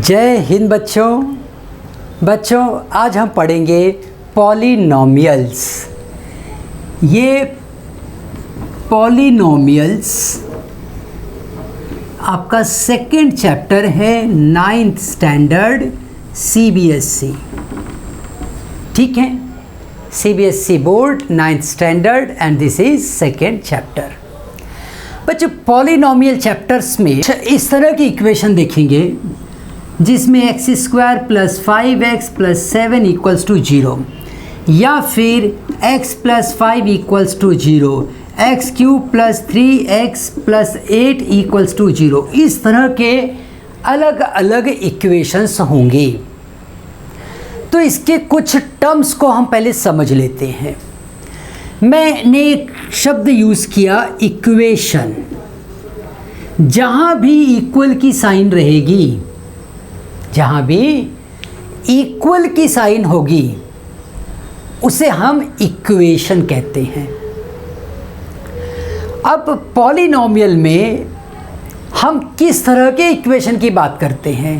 जय हिंद बच्चों आज हम पढ़ेंगे पॉलिनोमियल्स। ये पॉलिनोमियल्स आपका सेकंड चैप्टर है 9th स्टैंडर्ड CBSE। ठीक है, CBSE board 9th standard and this is second chapter. बच्चों पॉलिनोमियल चैप्टर्स में इस तरह की इक्वेशन देखेंगे जिसमें x² + 5x + 7 = 0 या फिर x + 5 = 0, x³ + 3x + 8 = 0। इस तरह के अलग अलग इक्वेशंस होंगे। तो इसके कुछ टर्म्स को हम पहले समझ लेते हैं। मैंने एक शब्द यूज़ किया इक्वेशन। जहाँ भी इक्वल की साइन रहेगी, जहाँ भी इक्वल की साइन होगी उसे हम इक्वेशन कहते हैं। अब पॉलिनोमियल में हम किस तरह के इक्वेशन की बात करते हैं?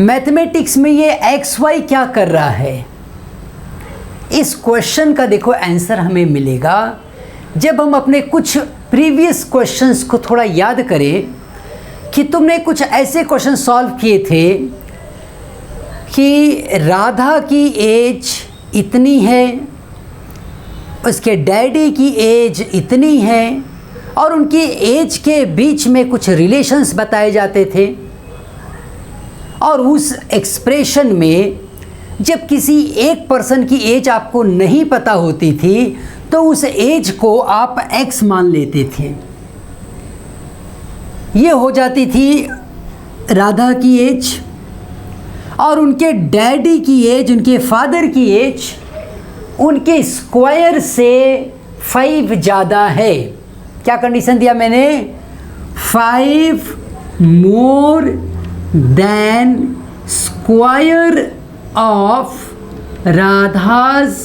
मैथमेटिक्स में ये XY क्या कर रहा है, इस क्वेश्चन का देखो आंसर हमें मिलेगा जब हम अपने कुछ प्रीवियस क्वेश्चंस को थोड़ा याद करें कि तुमने कुछ ऐसे क्वेश्चन सॉल्व किए थे कि राधा की एज इतनी है, उसके डैडी की एज इतनी है और उनकी एज के बीच में कुछ रिलेशंस बताए जाते थे। और उस एक्सप्रेशन में जब किसी एक पर्सन की एज आपको नहीं पता होती थी तो उस एज को आप X मान लेते थे। ये हो जाती थी राधा की एज और उनके डैडी की एज, उनके फादर की एज उनके स्क्वायर से 5 ज़्यादा है। क्या कंडीशन दिया मैंने? 5 more than square of Radha's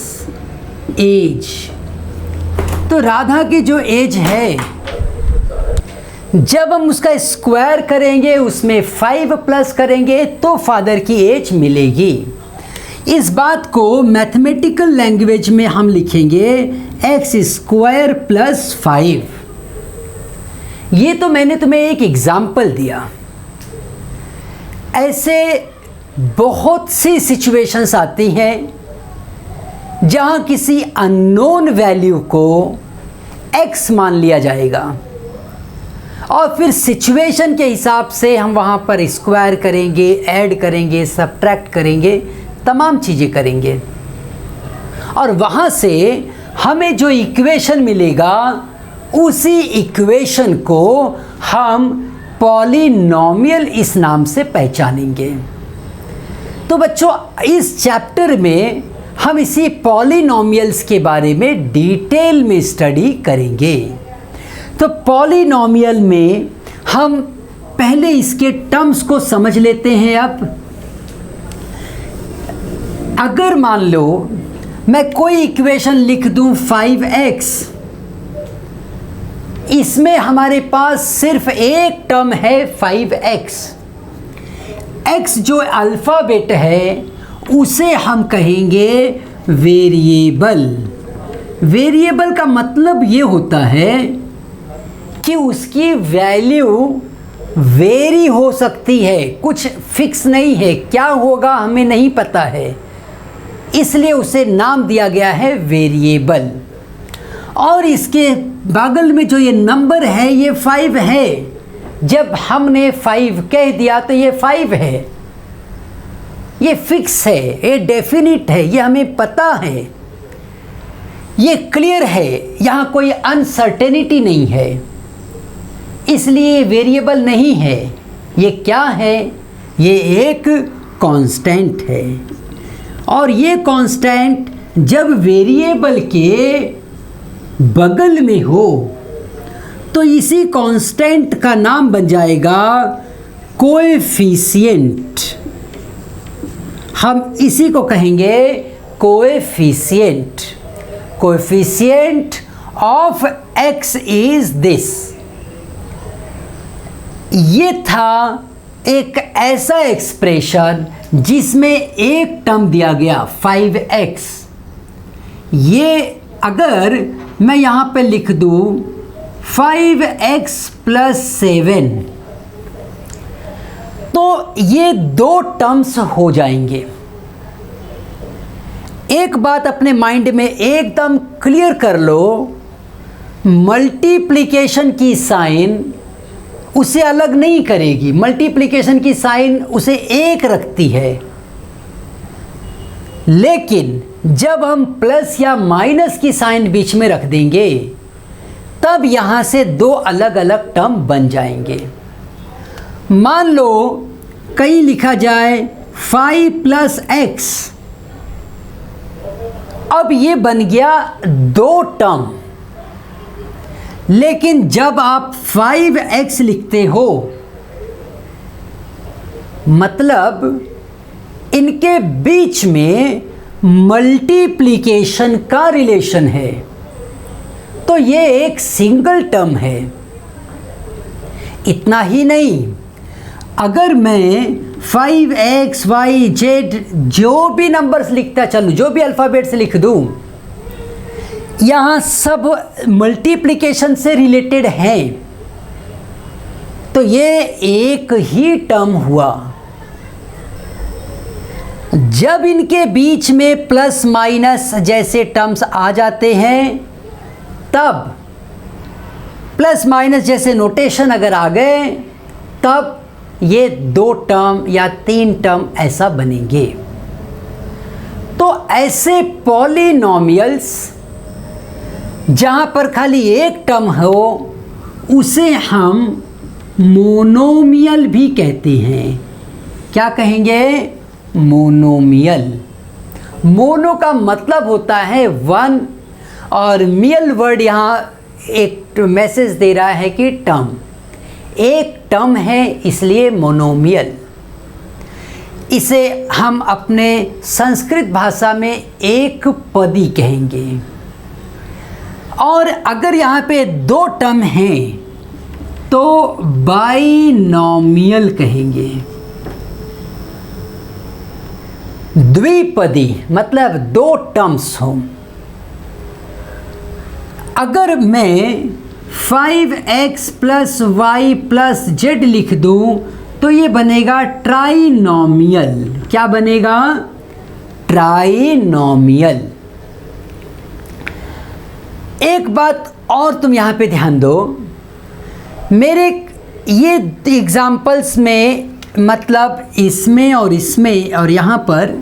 age. तो राधा की जो एज है जब हम उसका स्क्वायर करेंगे उसमें 5 प्लस करेंगे तो फादर की एज मिलेगी। इस बात को मैथमेटिकल लैंग्वेज में हम लिखेंगे x² + 5। ये तो मैंने तुम्हें एक एग्जाम्पल दिया। ऐसे बहुत सी सिचुएशंस आती हैं जहाँ किसी अननोन वैल्यू को x मान लिया जाएगा और फिर सिचुएशन के हिसाब से हम वहाँ पर स्क्वायर करेंगे, ऐड करेंगे, सब्ट्रैक्ट करेंगे, तमाम चीज़ें करेंगे और वहाँ से हमें जो इक्वेशन मिलेगा उसी इक्वेशन को हम पॉलिनोमियल इस नाम से पहचानेंगे। तो बच्चों इस चैप्टर में हम इसी पॉलिनोमियल्स के बारे में डिटेल में स्टडी करेंगे। तो पॉलिनोमियल में हम पहले इसके टर्म्स को समझ लेते हैं। अब अगर मान लो मैं कोई इक्वेशन लिख दूं 5x, इसमें हमारे पास सिर्फ एक टर्म है 5x। x जो अल्फ़ाबेट है उसे हम कहेंगे वेरिएबल। वेरिएबल का मतलब ये होता है कि उसकी वैल्यू वेरी हो सकती है, कुछ फिक्स नहीं है, क्या होगा हमें नहीं पता है, इसलिए उसे नाम दिया गया है वेरिएबल। और इसके बगल में जो ये नंबर है ये 5 है। जब हमने 5 कह दिया तो ये 5 है, ये फिक्स है, ये डेफिनिट है, ये हमें पता है, ये क्लियर है, यहाँ कोई अनसर्टेनिटी नहीं है, इसलिए वेरिएबल नहीं है। ये क्या है? ये एक कांस्टेंट है और ये कांस्टेंट जब वेरिएबल के बगल में हो तो इसी कांस्टेंट का नाम बन जाएगा कोएफिशिएंट। हम इसी को कहेंगे coefficient. Coefficient of x is this. ये था एक ऐसा एक्सप्रेशन जिसमें एक टर्म दिया गया 5x, ये अगर मैं यहाँ पे लिख दूँ 5x + 7, तो ये दो टर्म्स हो जाएंगे। एक बात अपने माइंड में एकदम क्लियर कर लो, मल्टीप्लिकेशन की साइन उसे अलग नहीं करेगी, मल्टीप्लिकेशन की साइन उसे एक रखती है। लेकिन जब हम प्लस या माइनस की साइन बीच में रख देंगे तब यहां से दो अलग अलग टर्म बन जाएंगे। मान लो कहीं लिखा जाए 5 + x, अब ये बन गया दो टर्म। लेकिन जब आप 5x लिखते हो, मतलब इनके बीच में मल्टीप्लिकेशन का रिलेशन है, तो ये एक सिंगल टर्म है। इतना ही नहीं, अगर मैं 5x, y, z जो भी नंबर्स लिखता चलूँ, जो भी अल्फ़ाबेट्स लिख दूँ, यहाँ सब मल्टीप्लिकेशन से रिलेटेड हैं, तो ये एक ही टर्म हुआ। जब इनके बीच में प्लस माइनस जैसे टर्म्स आ जाते हैं, तब प्लस माइनस जैसे नोटेशन अगर आ गए, तब ये दो टर्म या तीन टर्म ऐसा बनेंगे। तो ऐसे पॉलिनॉमियल्स जहाँ पर खाली एक टर्म हो, उसे हम मोनोमियल भी कहते हैं। क्या कहेंगे? मोनोमियल। मोनो का मतलब होता है वन, और मियल वर्ड यहाँ एक मैसेज दे रहा है कि टर्म, एक टर्म है, इसलिए मोनोमियल। इसे हम अपने संस्कृत भाषा में एक पदी कहेंगे। और अगर यहाँ पे दो टर्म हैं तो बाइनॉमियल कहेंगे। द्विपदी मतलब दो टर्म्स हों। अगर मैं 5x + y + z लिख दूं तो ये बनेगा ट्राइनॉमियल। क्या बनेगा? ट्राइनॉमियल। एक बात और तुम यहाँ पे ध्यान दो, मेरे ये एग्जाम्पल्स में, मतलब इसमें और यहाँ पर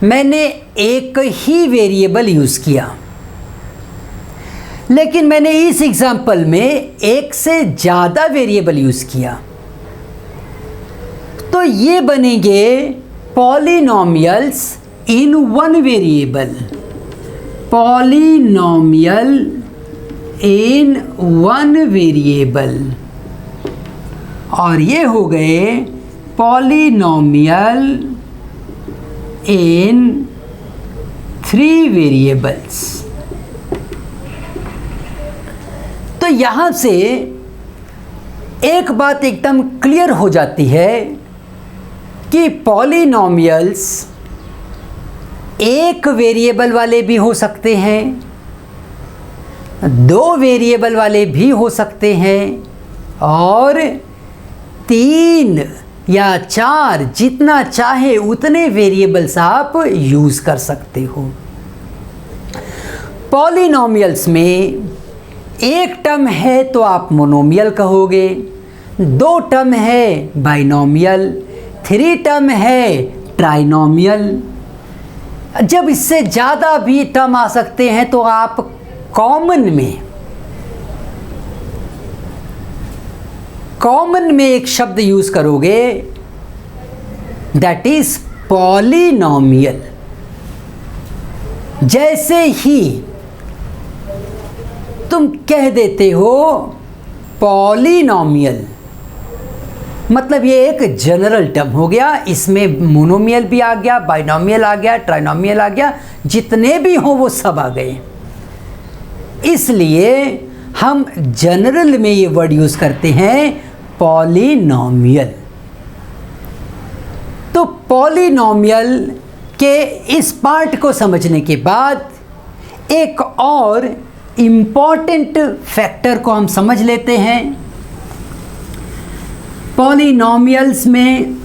मैंने एक ही वेरिएबल यूज़ किया, लेकिन मैंने इस एग्जाम्पल में एक से ज़्यादा वेरिएबल यूज़ किया। तो ये बनेंगे polynomials in one variable. Polynomial in one variable, और ये हो गए पॉलिनॉमियल इन 3 वेरिएबल्स। तो यहाँ से एक बात एकदम क्लियर हो जाती है कि पॉलिनॉमियल्स एक वेरिएबल वाले भी हो सकते हैं, दो वेरिएबल वाले भी हो सकते हैं, और 3 या 4 जितना चाहे उतने वेरिएबल्स आप यूज़ कर सकते हो। पॉलिनॉमियल्स में एक टर्म है तो आप मोनोमियल कहोगे, दो टर्म है बाइनॉमियल, 3 टर्म है ट्राइनॉमियल। जब इससे ज़्यादा भी टर्म आ सकते हैं तो आप कॉमन में एक शब्द यूज़ करोगे, दैट इज पॉलिनॉमियल। जैसे ही तुम कह देते हो पॉलिनॉमियल, मतलब ये एक जनरल टर्म हो गया, इसमें मोनोमियल भी आ गया, बाइनॉमियल आ गया, ट्राइनॉमियल आ गया, जितने भी हों वो सब आ गए। इसलिए हम जनरल में ये वर्ड यूज़ करते हैं पॉलिनॉमियल। तो पॉलिनॉमियल के इस पार्ट को समझने के बाद एक और इम्पॉर्टेंट फैक्टर को हम समझ लेते हैं। पॉलिनॉमियल्स में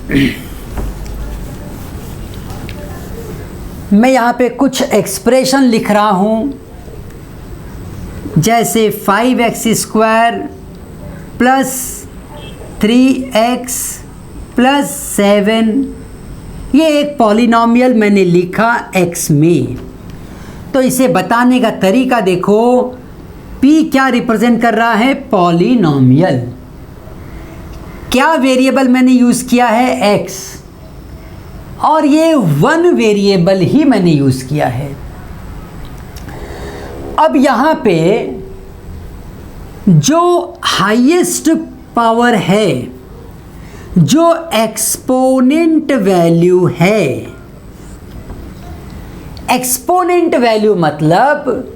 मैं यहाँ पे कुछ एक्सप्रेशन लिख रहा हूँ, जैसे 5x² प्लस 3x प्लस 7, ये एक पॉलिनॉमियल मैंने लिखा x में। तो इसे बताने का तरीका देखो, p क्या रिप्रेजेंट कर रहा है? पॉलिनॉमियल। क्या वेरिएबल मैंने यूज़ किया है? x, और ये वन वेरिएबल ही मैंने यूज़ किया है। अब यहाँ पे जो हाईएस्ट पावर है, जो एक्सपोनेंट वैल्यू है, एक्सपोनेंट वैल्यू मतलब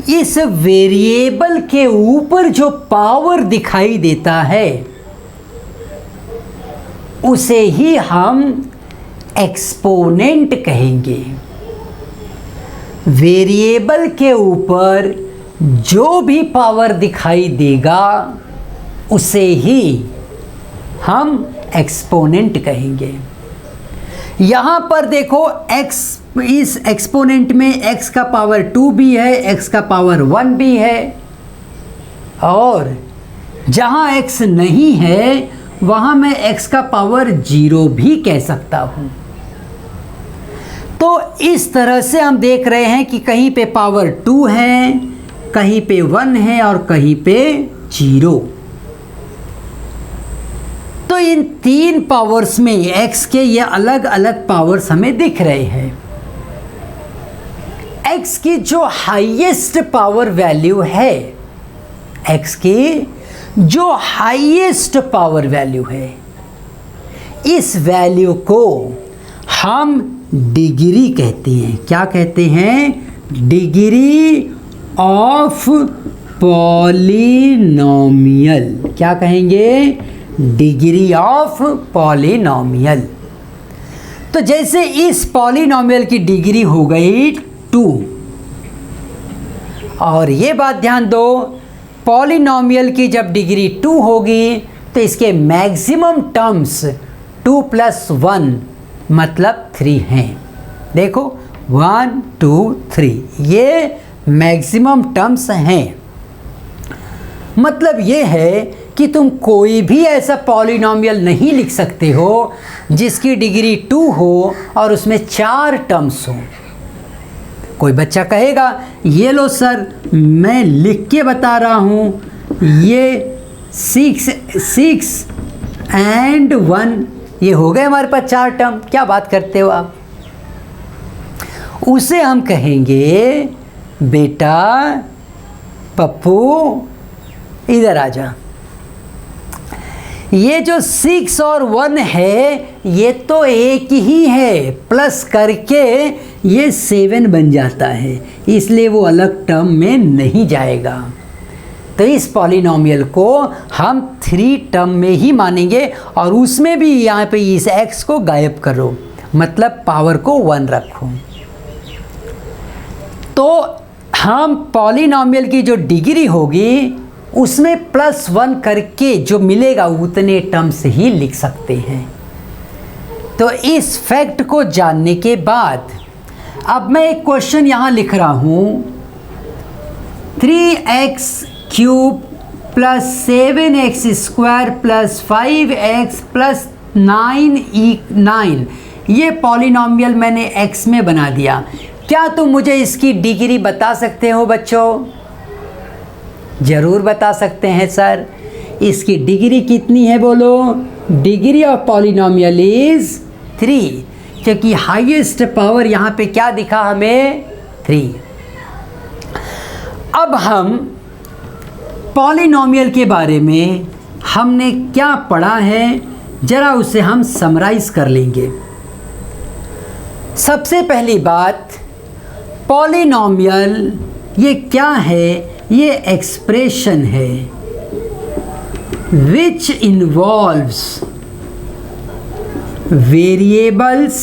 इस वेरिएबल के ऊपर जो पावर दिखाई देता है उसे ही हम एक्सपोनेंट कहेंगे। वेरिएबल के ऊपर जो भी पावर दिखाई देगा उसे ही हम एक्सपोनेंट कहेंगे। यहाँ पर देखो x, इस एक्सपोनेंट में x का पावर 2 भी है, x का पावर 1 भी है, और जहाँ x नहीं है वहाँ मैं x का पावर 0 भी कह सकता हूँ। तो इस तरह से हम देख रहे हैं कि कहीं पे पावर 2 है, कहीं पे 1 है और कहीं पे 0। तो इन तीन पावर्स में x के ये अलग अलग पावर्स हमें दिख रहे हैं। x की जो हाईएस्ट पावर वैल्यू है, x की जो हाईएस्ट पावर वैल्यू है, इस वैल्यू को हम डिग्री कहते हैं। क्या कहते हैं? Degree of polynomial. क्या कहेंगे? Degree of polynomial. तो जैसे इस पॉलिनॉमियल की डिग्री हो गई 2, और ये बात ध्यान दो, पॉलिनॉमियल की जब डिग्री 2 होगी तो इसके मैक्सिमम टर्म्स 2 + 1 मतलब 3 हैं। देखो 1 2 3, ये मैक्सिमम टर्म्स हैं। मतलब ये है कि तुम कोई भी ऐसा पॉलिनॉमियल नहीं लिख सकते हो जिसकी डिग्री 2 हो और उसमें 4 टर्म्स हो। कोई बच्चा कहेगा ये लो सर, मैं लिख के बता रहा हूँ, ये 6 and 1, ये हो गए हमारे पास 4 टर्म। क्या बात करते हो आप? उसे हम कहेंगे बेटा पप्पू इधर आ जा, ये जो 6 और 1 है ये तो एक ही है, प्लस करके ये 7 बन जाता है, इसलिए वो अलग टर्म में नहीं जाएगा। तो इस पॉलिनॉमियल को हम 3 टर्म में ही मानेंगे, और उसमें भी यहाँ पे इस x को गायब करो, मतलब पावर को 1 रखो। तो हम पॉलिनॉमियल की जो डिग्री होगी उसमें +1 करके जो मिलेगा उतने टर्म्स ही लिख सकते हैं। तो इस फैक्ट को जानने के बाद अब मैं एक क्वेश्चन यहाँ लिख रहा हूँ, 3x³ + 7x² + 5x + 9 ये पॉलिनॉमियल मैंने x में बना दिया। क्या तुम मुझे इसकी डिग्री बता सकते हो बच्चों? ज़रूर बता सकते हैं सर। इसकी डिग्री कितनी है बोलो? डिग्री ऑफ पॉलिनॉमियल इज़ 3, क्योंकि हाईएस्ट पावर यहाँ पे क्या दिखा हमें? 3। अब हम पॉलिनॉमियल के बारे में हमने क्या पढ़ा है ज़रा उसे हम समराइज़ कर लेंगे। सबसे पहली बात, पॉलिनॉमियल ये क्या है? ये एक्सप्रेशन है which involves variables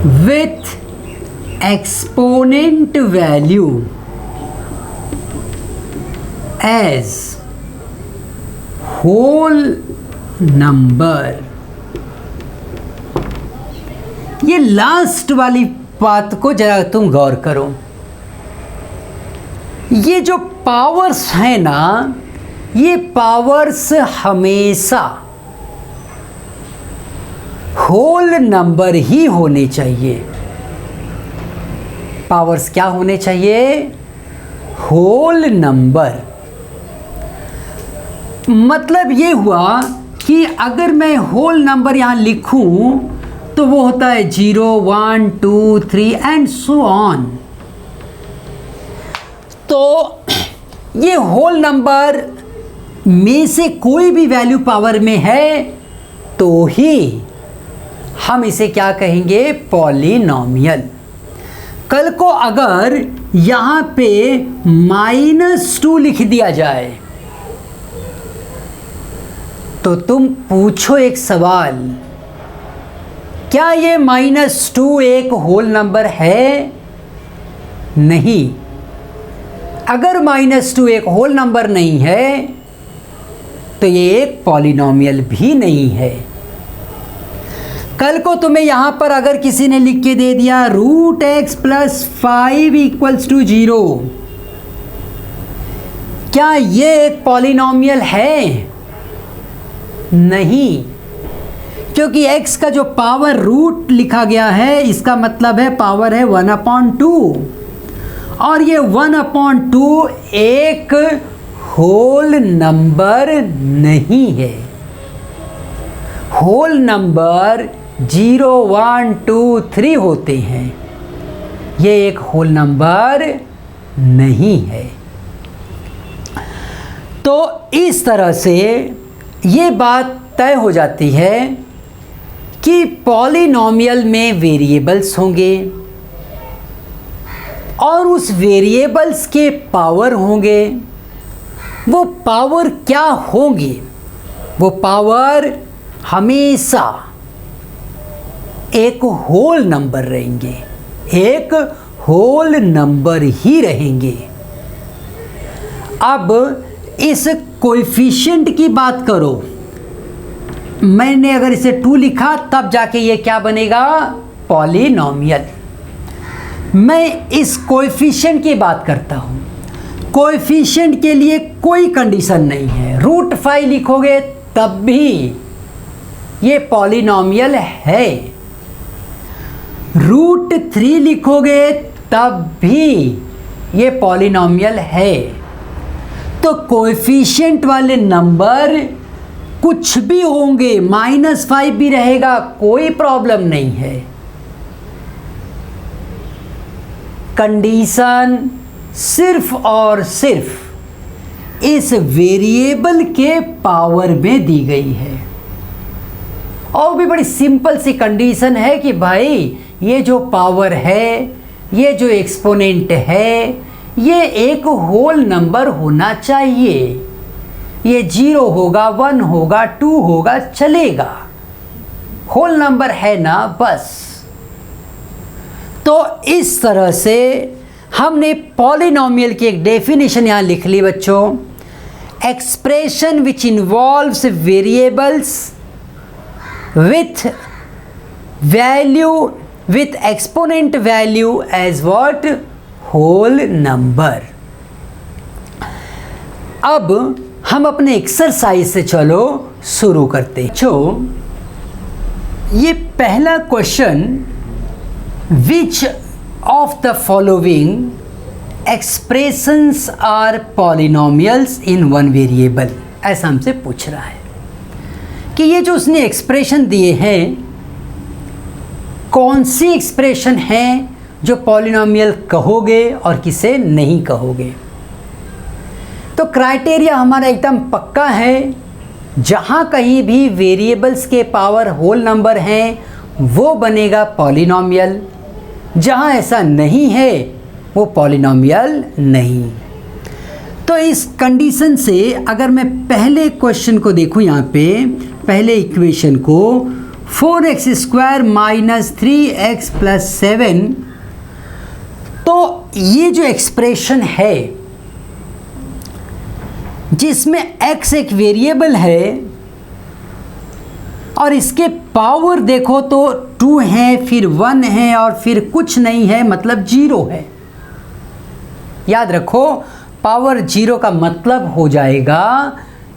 with exponent value as whole number. ये लास्ट वाली बात को जरा तुम गौर करो। ये जो पावर्स हैं ना, ये पावर्स हमेशा होल नंबर ही होने चाहिए। पावर्स क्या होने चाहिए? Whole number. मतलब ये हुआ कि अगर मैं होल नंबर यहाँ लिखूं तो वो होता है 0, 1, 2, 3 एंड सो ऑन। तो ये होल नंबर में से कोई भी वैल्यू पावर में है तो ही हम इसे क्या कहेंगे? पॉलिनॉमियल। कल को अगर यहाँ पे -2 लिख दिया जाए तो तुम पूछो एक सवाल, क्या ये -2 एक होल नंबर है? नहीं। अगर -2 एक होल नंबर नहीं है तो ये एक पॉलिनॉमियल भी नहीं है। कल को तुम्हें यहाँ पर अगर किसी ने लिख के दे दिया √x + 5 = 0, क्या ये एक पॉलिनॉमियल है? नहीं, क्योंकि x का जो पावर रूट लिखा गया है इसका मतलब है पावर है 1/2 और ये 1/2 एक होल नंबर नहीं है। होल नंबर 0, 1, 2, 3 होते हैं, ये एक होल नंबर नहीं है। तो इस तरह से ये बात तय हो जाती है कि पॉलिनॉमियल में वेरिएबल्स होंगे और उस वेरिएबल्स के पावर होंगे। वो पावर क्या होंगे? वो पावर हमेशा एक होल नंबर रहेंगे, एक होल नंबर ही रहेंगे। अब इस कोएफिशिएंट की बात करो, मैंने अगर इसे 2 लिखा तब जाके ये क्या बनेगा? पॉलिनॉमियल। मैं इस कोएफिशिएंट की बात करता हूँ। कोएफिशिएंट के लिए कोई कंडीशन नहीं है। √5 लिखोगे तब भी ये पॉलिनॉमियल है, √3 लिखोगे तब भी ये पॉलिनॉमियल है। तो कोएफिशिएंट वाले नंबर कुछ भी होंगे, -5 भी रहेगा, कोई प्रॉब्लम नहीं है। कंडीशन सिर्फ और सिर्फ इस वेरिएबल के पावर में दी गई है और भी बड़ी सिंपल सी कंडीशन है कि भाई ये जो पावर है, ये जो एक्सपोनेंट है, ये एक होल नंबर होना चाहिए। ये 0 होगा, 1 होगा, 2 होगा, चलेगा, होल नंबर है ना, बस। तो इस तरह से हमने पॉलिनॉमियल की एक डेफिनेशन यहाँ लिख ली बच्चों। Expression which involves variables with value with exponent value as what? Whole number. अब हम अपने एक्सरसाइज से चलो शुरू करते हैं। ये पहला question, which of the following expressions are polynomials in one variable, ऐसा हमसे पूछ रहा है कि ये जो उसने एक्सप्रेशन दिए हैं कौन सी एक्सप्रेशन हैं जो पॉलिनॉमियल कहोगे और किसे नहीं कहोगे। तो क्राइटेरिया हमारा एकदम पक्का है, जहाँ कहीं भी वेरिएबल्स के पावर होल नंबर हैं वो बनेगा पॉलिनॉमियल, जहाँ ऐसा नहीं है वो पॉलिनॉमियल नहीं। तो इस कंडीशन से अगर मैं पहले क्वेश्चन को देखूँ, यहाँ पे पहले इक्वेशन को 4x² माइनस 3x प्लस 7, तो ये जो एक्सप्रेशन है जिसमें x एक वेरिएबल है और इसके पावर देखो तो 2 है, फिर 1 है और फिर कुछ नहीं है, मतलब 0 है। याद रखो, पावर 0 का मतलब हो जाएगा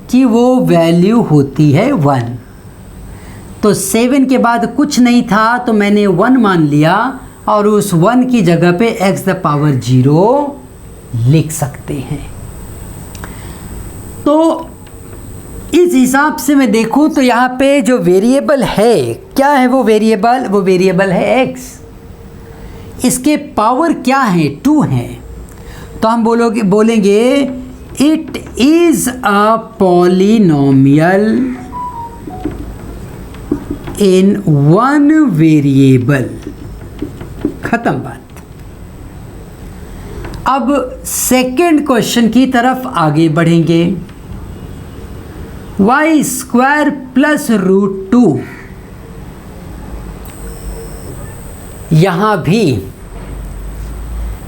कि वो वैल्यू होती है 1। तो 7 के बाद कुछ नहीं था तो मैंने 1 मान लिया और उस 1 की जगह पे x द पावर 0 लिख सकते हैं। तो इस हिसाब से मैं देखूं तो यहाँ पे जो वेरिएबल है, क्या है वो वेरिएबल है x। इसके पावर क्या है, 2 है। तो हम बोलेंगे it is a polynomial in 1 variable. खत्म बात। अब सेकेंड क्वेश्चन की तरफ आगे बढ़ेंगे। y² प्लस √2, यहां भी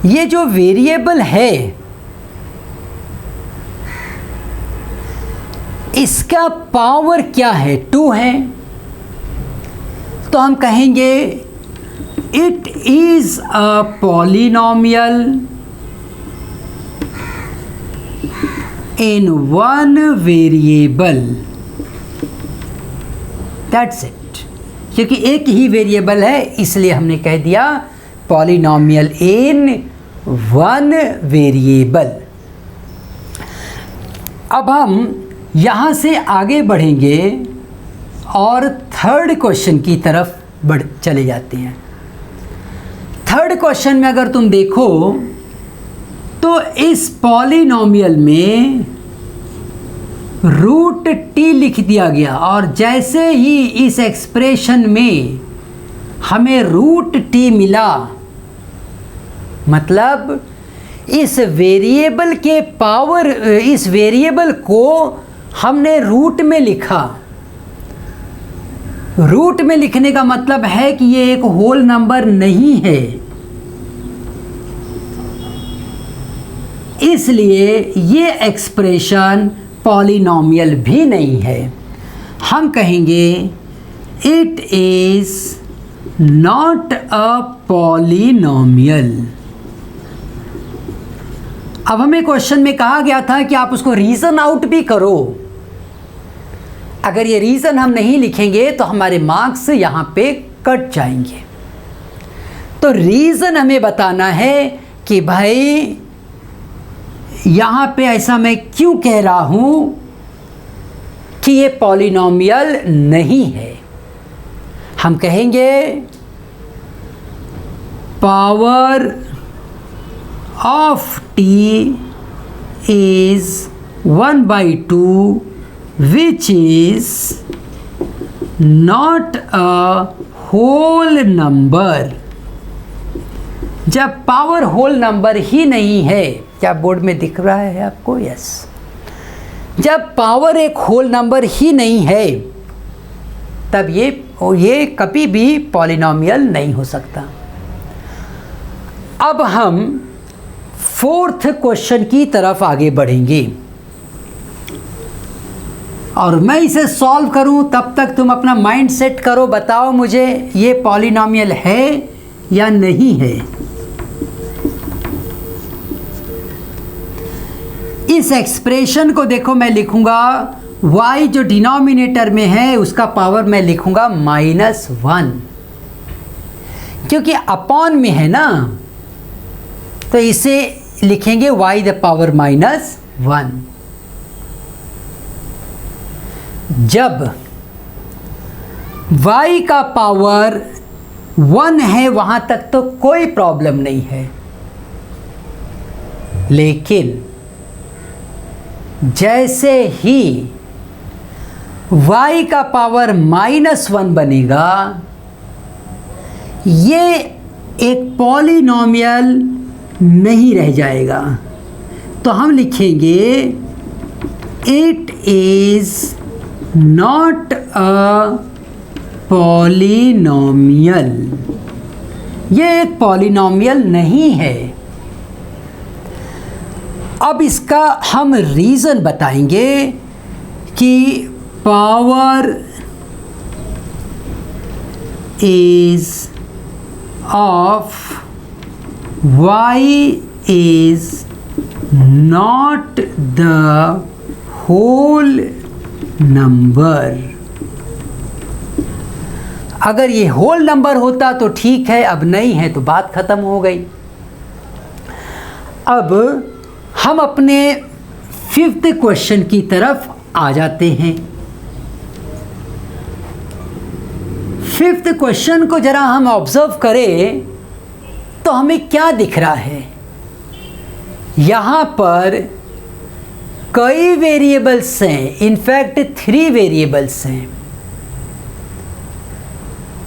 ये जो वेरिएबल है इसका पावर क्या है, 2 है। तो हम कहेंगे it is a polynomial in 1 variable. That's it. क्योंकि एक ही वेरिएबल है इसलिए हमने कह दिया पॉलिनोमियल इन 1 वेरिएबल। अब हम यहाँ से आगे बढ़ेंगे और थर्ड क्वेश्चन की तरफ चले जाते हैं। थर्ड क्वेश्चन में अगर तुम देखो तो इस पॉलिनोमियल में √t लिख दिया गया और जैसे ही इस एक्सप्रेशन में हमें √t मिला, मतलब इस वेरिएबल के पावर, इस वेरिएबल को हमने रूट में लिखा। रूट में लिखने का मतलब है कि ये एक होल नंबर नहीं है, इसलिए ये एक्सप्रेशन पॉलिनोमियल भी नहीं है। हम कहेंगे it is not a polynomial. अब हमें क्वेश्चन में कहा गया था कि आप उसको रीज़न आउट भी करो। अगर ये रीज़न हम नहीं लिखेंगे तो हमारे मार्क्स यहाँ पे कट जाएंगे। तो रीज़न हमें बताना है कि भाई यहाँ पे ऐसा मैं क्यों कह रहा हूँ कि ये पॉलिनोमियल नहीं है। हम कहेंगे power of t is 1/2 which is not a whole number। जब पावर होल नंबर ही नहीं है, क्या बोर्ड में दिख रहा है आपको? यस। जब पावर एक होल नंबर ही नहीं है तब ये कभी भी पॉलिनोमियल नहीं हो सकता। अब हम फोर्थ क्वेश्चन की तरफ आगे बढ़ेंगे और मैं इसे सॉल्व करूं तब तक तुम अपना माइंड सेट करो। बताओ मुझे ये पॉलिनोमियल है या नहीं है। इस एक्सप्रेशन को देखो, मैं लिखूंगा y जो डिनोमिनेटर में है उसका पावर मैं लिखूंगा -1, क्योंकि अपॉन में है ना, तो इसे लिखेंगे y द पावर -1। जब y का पावर 1 है वहां तक तो कोई प्रॉब्लम नहीं है, लेकिन जैसे ही y का पावर -1 बनेगा ये एक पॉलिनोमियल नहीं रह जाएगा। तो हम लिखेंगे it is not a polynomial, ये एक पॉलिनोमियल नहीं है। अब इसका हम रीज़न बताएंगे कि power is of y is not the whole number। अगर ये होल नंबर होता तो ठीक है, अब नहीं है तो बात खत्म हो गई। अब हम अपने 5th क्वेश्चन की तरफ आ जाते हैं। 5th क्वेश्चन को जरा हम ऑब्जर्व करें तो हमें क्या दिख रहा है। यहाँ पर कई वेरिएबल्स हैं, इनफैक्ट 3 वेरिएबल्स हैं।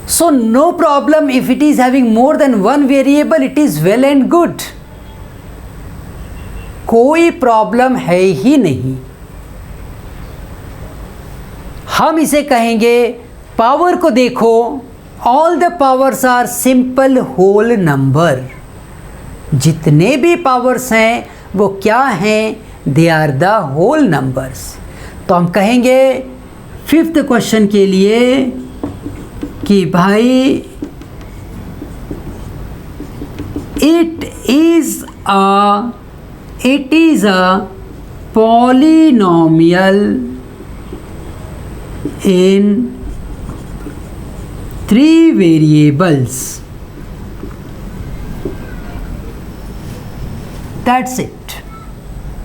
So no problem if it is having more than one variable, it is well and good। कोई प्रॉब्लम है ही नहीं। हम इसे कहेंगे, पावर को देखो, all the powers are simple whole number. जितने भी पावर्स हैं वो क्या हैं, they are the whole numbers. तो हम कहेंगे 5th क्वेश्चन के लिए कि भाई it is a polynomial in 3 variables. That's it,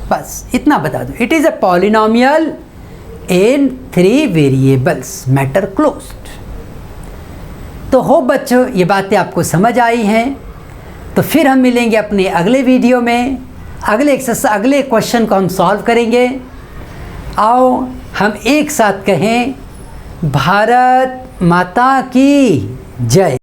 बस इतना बता दो। It is a polynomial in 3 variables, matter closed. तो होप बच्चों ये बातें आपको समझ आई हैं। तो फिर हम मिलेंगे अपने अगले वीडियो में। अगले क्वेश्चन को हम सॉल्व करेंगे। आओ हम एक साथ कहें, भारत माता की जय।